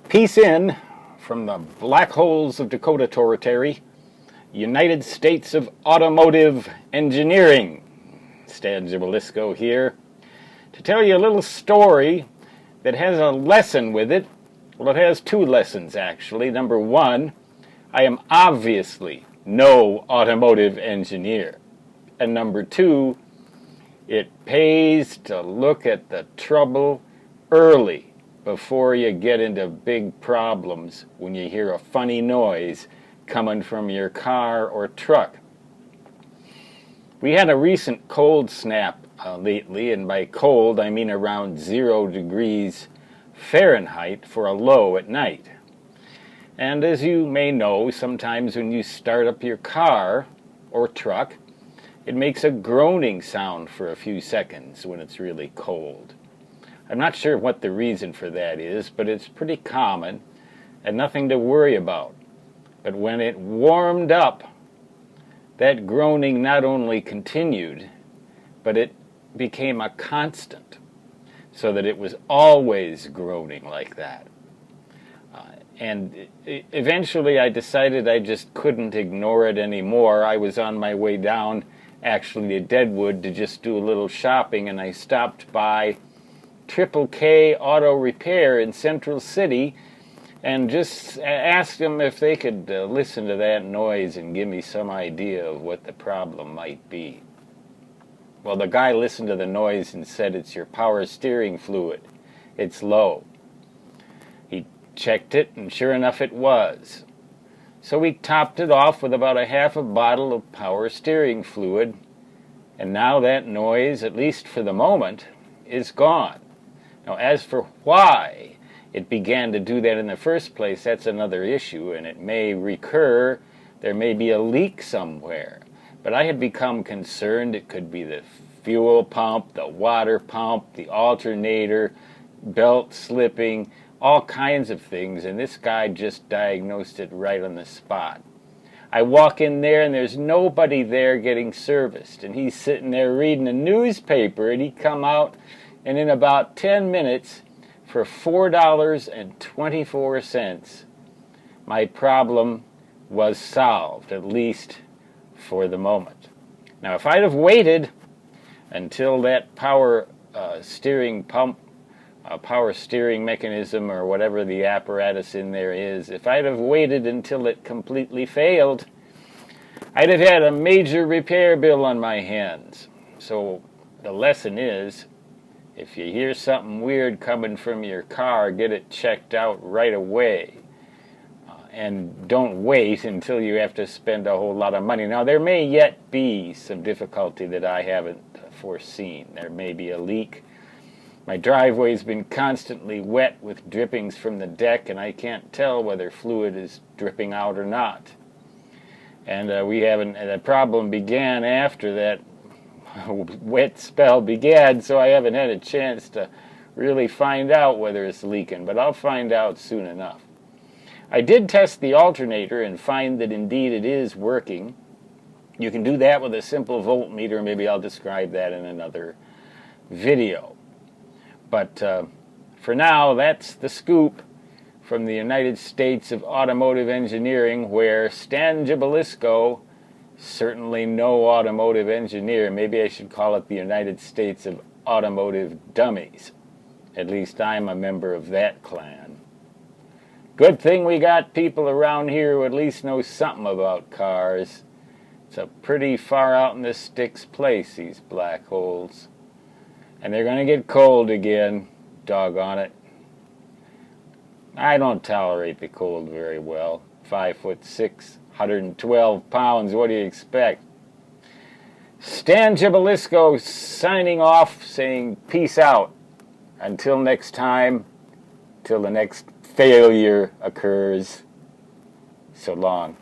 Peace in from the black holes of Dakota Territory, United States of Automotive Engineering. Stan Gibilisco here to tell you a little story that has a lesson with it. Well, it has two lessons, actually. Number one, I am obviously no automotive engineer. And number two, it pays to look at the trouble early before you get into big problems when you hear a funny noise coming from your car or truck. We had a recent cold snap lately, and by cold I mean around 0 degrees Fahrenheit for a low at night. And as you may know, sometimes when you start up your car or truck, it makes a groaning sound for a few seconds when it's really cold. I'm not sure what the reason for that is, but it's pretty common and nothing to worry about. But when it warmed up, that groaning not only continued, but it became a constant, so that it was always groaning like that. And eventually I decided I just couldn't ignore it anymore. I was on my way down, actually, to Deadwood to just do a little shopping, and I stopped by Triple K Auto Repair in Central City and just asked them if they could listen to that noise and give me some idea of what the problem might be. Well, the guy listened to the noise and said, "It's your power steering fluid. It's low." He checked it, and sure enough it was. So we topped it off with about a half a bottle of power steering fluid, and now that noise, at least for the moment, is gone. Now, as for why it began to do that in the first place, that's another issue, and it may recur. There may be a leak somewhere. But I had become concerned it could be the fuel pump, the water pump, the alternator, belt slipping, all kinds of things, and this guy just diagnosed it right on the spot. I walk in there, and there's nobody there getting serviced, and he's sitting there reading a newspaper, and he come out, and in about 10 minutes, for $4.24, my problem was solved, at least for the moment. Now, if I'd have waited until that power steering pump, power steering mechanism, or whatever the apparatus in there is, if I'd have waited until it completely failed, I'd have had a major repair bill on my hands. So the lesson is, if you hear something weird coming from your car, get it checked out right away. And don't wait until you have to spend a whole lot of money. Now, there may yet be some difficulty that I haven't foreseen. There may be a leak. My driveway's been constantly wet with drippings from the deck, and I can't tell whether fluid is dripping out or not. And the problem began after that wet spell began, so I haven't had a chance to really find out whether it's leaking, but I'll find out soon enough. I did test the alternator and find that indeed it is working. You can do that with a simple voltmeter. Maybe I'll describe that in another video. But for now, that's the scoop from the United States of Automotive Engineering, where Stan Gibilisco, certainly no automotive engineer, maybe I should call it the United States of Automotive Dummies. At least I'm a member of that clan. Good thing we got people around here who at least know something about cars. It's a pretty far out in the sticks place, these black holes. And they're going to get cold again, doggone it. I don't tolerate the cold very well. 5'6", 112 pounds, what do you expect? Stan Gibilisco signing off, saying peace out. Until next time, till the next failure occurs. So long.